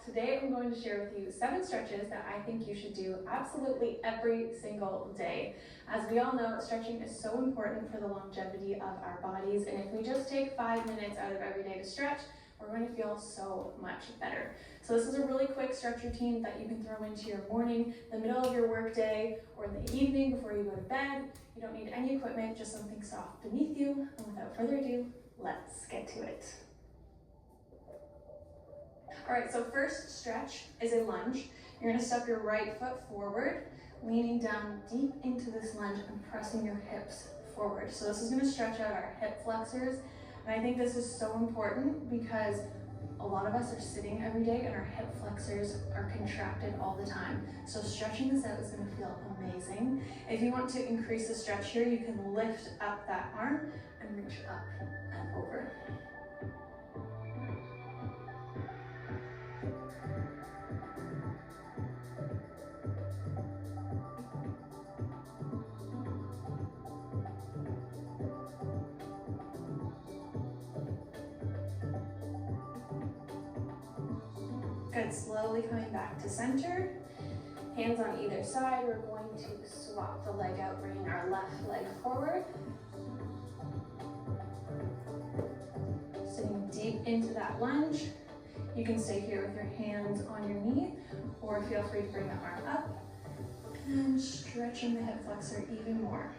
Today I'm going to share with you 7 stretches that I think you should do absolutely every single day. As we all know, stretching is so important for the longevity of our bodies, and if we just take 5 minutes out of every day to stretch, we're going to feel so much better. So this is a really quick stretch routine that you can throw into your morning, the middle of your workday, or in the evening before you go to bed. You don't need any equipment, just something soft beneath you. And without further ado, let's get to it. All right, so first stretch is a lunge. You're gonna step your right foot forward, leaning down deep into this lunge and pressing your hips forward. So this is gonna stretch out our hip flexors. And I think this is so important because a lot of us are sitting every day and our hip flexors are contracted all the time. So stretching this out is gonna feel amazing. If you want to increase the stretch here, you can lift up that arm and reach up and over. Good, slowly coming back to center. Hands on either side. We're going to swap the leg out, bringing our left leg forward. Sitting deep into that lunge. You can stay here with your hands on your knee, or feel free to bring the arm up and stretching the hip flexor even more.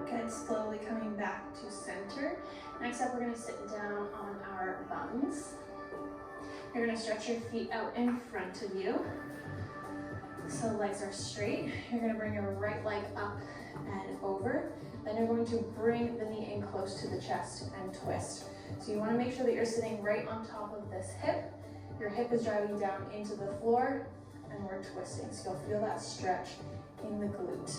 Good, slowly coming back to center. Next up, we're gonna sit down on our buns. You're gonna stretch your feet out in front of you. So legs are straight. You're gonna bring your right leg up and over. Then you're going to bring the knee in close to the chest and twist. So you wanna make sure that you're sitting right on top of this hip. Your hip is driving down into the floor and we're twisting. So you'll feel that stretch in the glute.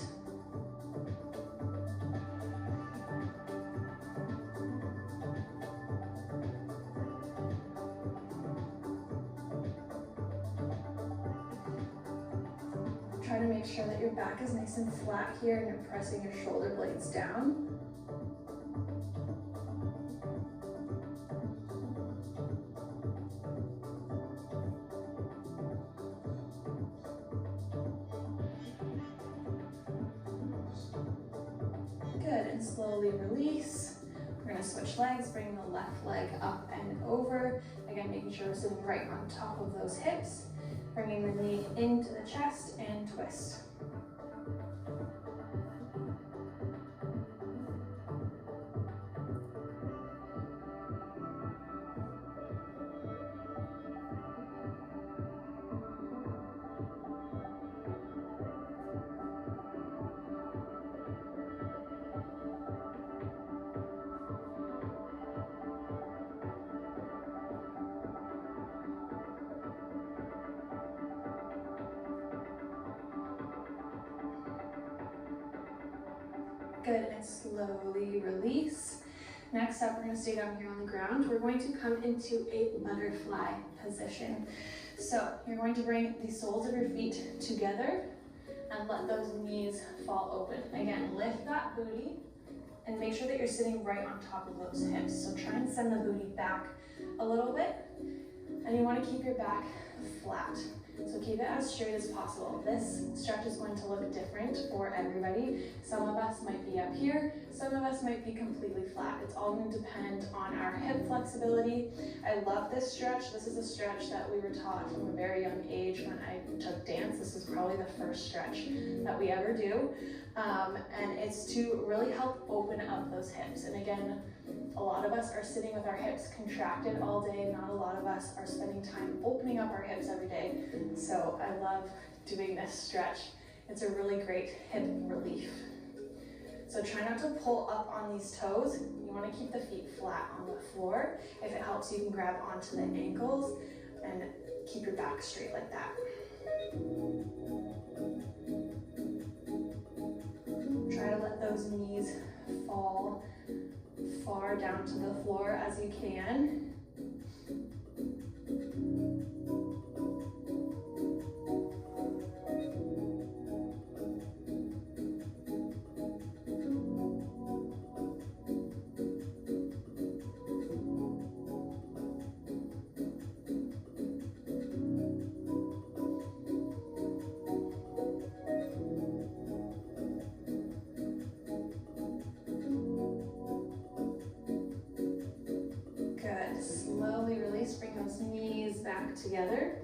Try to make sure that your back is nice and flat here and you're pressing your shoulder blades down. Good, and slowly release. We're gonna switch legs, bring the left leg up and over. Again, making sure we're sitting right on top of those hips. Bringing the knee into the chest and twist. Good, and slowly release. Next up, we're gonna stay down here on the ground. We're going to come into a butterfly position. So you're going to bring the soles of your feet together and let those knees fall open. Again, lift that booty and make sure that you're sitting right on top of those hips. So try and send the booty back a little bit. And you wanna keep your back flat. So keep it as straight as possible. This stretch is going to look different for everybody. Some of us might be up here, some of us might be completely flat. It's all going to depend on our hip flexibility. I love this stretch. This is a stretch that we were taught from a very young age when I took dance. This is probably the first stretch that we ever do. And it's to really help open up those hips. And again, a lot of us are sitting with our hips contracted all day. Not a lot of us are spending time opening up our hips every day. So I love doing this stretch. It's a really great hip relief. So try not to pull up on these toes. You want to keep the feet flat on the floor. If it helps, you can grab onto the ankles and keep your back straight like that. Try to let those knees fall far down to the floor as you can. Slowly release, bring those knees back together.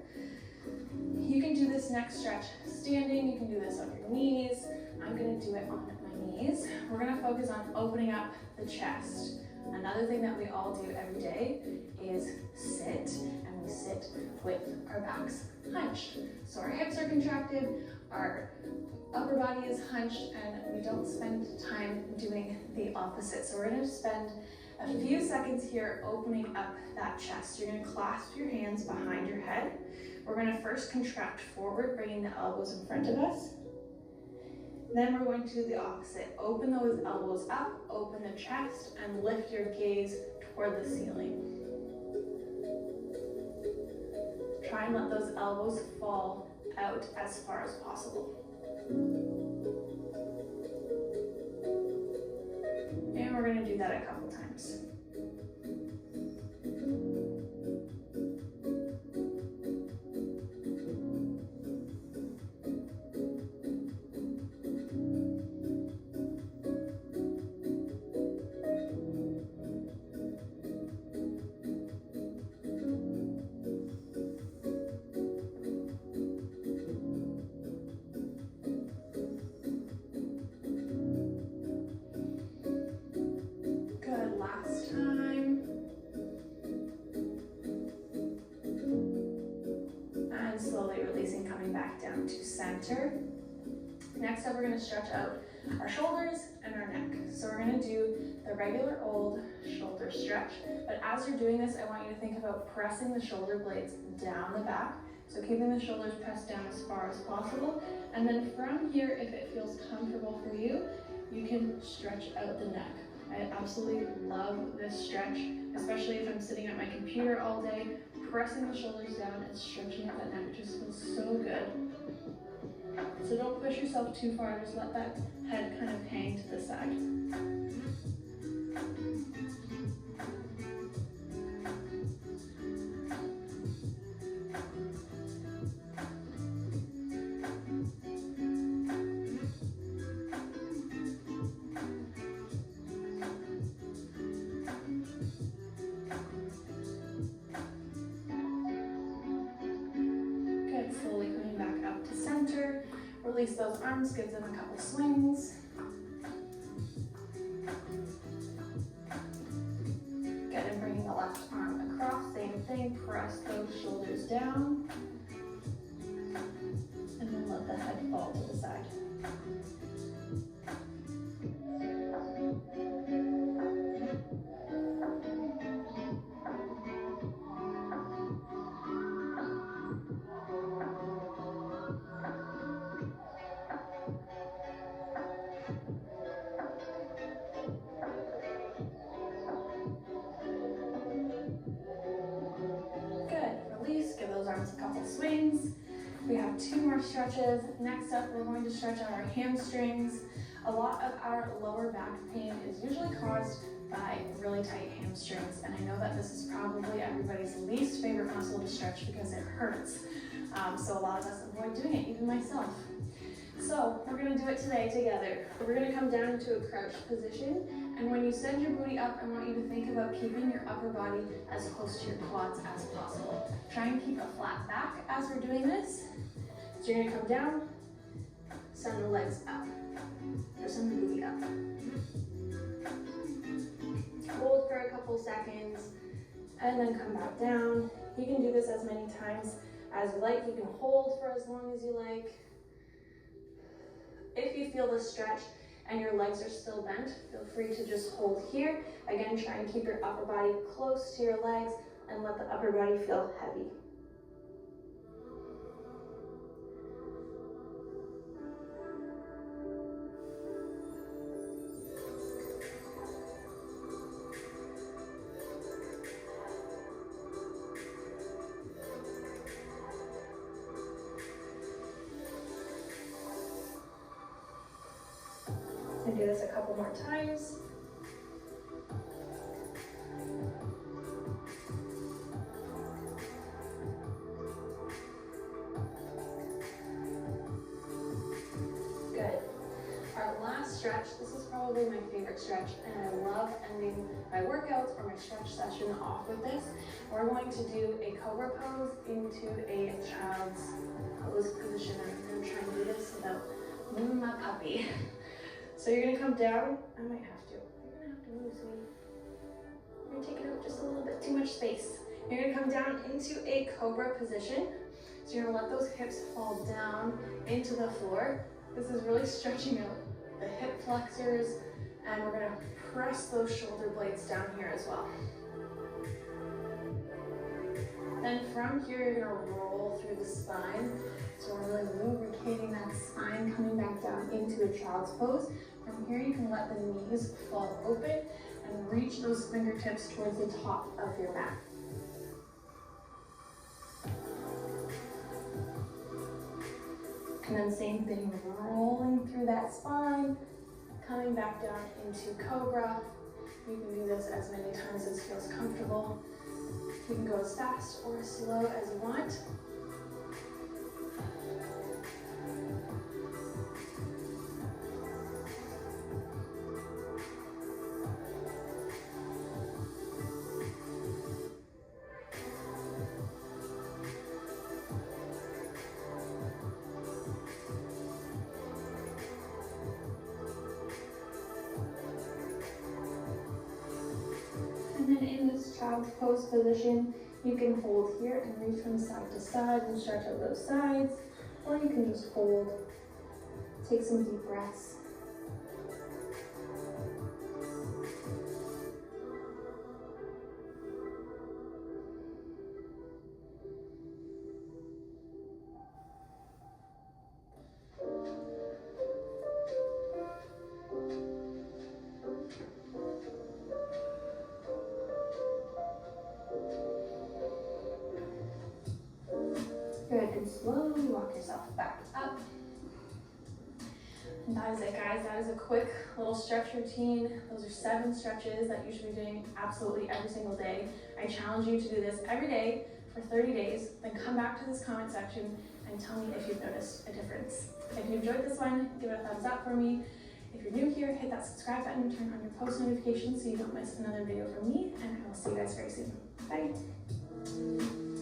You can do this next stretch standing, you can do this on your knees. I'm gonna do it on my knees. We're gonna focus on opening up the chest. Another thing that we all do every day is sit, and we sit with our backs hunched. So our hips are contracted, our upper body is hunched, and we don't spend time doing the opposite. So we're gonna spend a few seconds here opening up that chest. You're gonna clasp your hands behind your head. We're gonna first contract forward, bringing the elbows in front of us. Then we're going to do the opposite. Open those elbows up, open the chest, and lift your gaze toward the ceiling. Try and let those elbows fall out as far as possible. And we're going to do that a couple times. To center. Next up, we're going to stretch out our shoulders and our neck. So we're going to do the regular old shoulder stretch, but as you're doing this, I want you to think about pressing the shoulder blades down the back. So keeping the shoulders pressed down as far as possible. And then from here, if it feels comfortable for you, you can stretch out the neck. I absolutely love this stretch, especially if I'm sitting at my computer all day. Pressing the shoulders down and stretching out the neck just feels so good. So don't push yourself too far, just let that head kind of hang to the side. Release those arms, give them a couple swings. Good, and bringing the left arm across, same thing, press those shoulders down. And then let the head fall to the side. A couple swings. We have 2 more stretches. Next up, we're going to stretch out our hamstrings. A lot of our lower back pain is usually caused by really tight hamstrings, and I know that this is probably everybody's least favorite muscle to stretch because it hurts. So a lot of us avoid doing it, even myself. So we're going to do it today together. We're going to come down into a crouched position, and when you send your booty up, I want you to think about keeping your upper body as close to your quads as possible. Try and keep a flat back as we're doing this. So you're going to come down, send the legs up, or send the booty up. Hold for a couple seconds, and then come back down. You can do this as many times as you like. You can hold for as long as you like. If you feel the stretch and your legs are still bent, feel free to just hold here. Again, try and keep your upper body close to your legs and let the upper body feel heavy. do this a couple more times. Good. Our last stretch, this is probably my favorite stretch, and I love ending my workouts or my stretch session off with this. We're going to do a cobra pose into a child's pose position. I'm gonna try and do this without moving my puppy. So you're gonna come down. I might have to. You're gonna have to move, sweetie. You're taking up just a little bit too much space. You're gonna come down into a cobra position. So you're gonna let those hips fall down into the floor. This is really stretching out the hip flexors, and we're gonna press those shoulder blades down here as well. Then from here, you're gonna roll through the spine. So we're really lubricating that spine, coming back down into a child's pose. From here, you can let the knees fall open and reach those fingertips towards the top of your mat. And then same thing, rolling through that spine, coming back down into cobra. You can do this as many times as feels comfortable. You can go as fast or as slow as you want. And then in this child's pose position, you can hold here and reach from side to side and stretch out those sides, or you can just hold, take some deep breaths. Good, and slowly walk yourself back up. And that is it, guys. That is a quick little stretch routine. Those are 7 stretches that you should be doing absolutely every single day. I challenge you to do this every day for 30 days, then come back to this comment section and tell me if you've noticed a difference. If you enjoyed this one, give it a thumbs up for me. If you're new here, hit that subscribe button, turn on your post notifications so you don't miss another video from me, and I will see you guys very soon. Bye.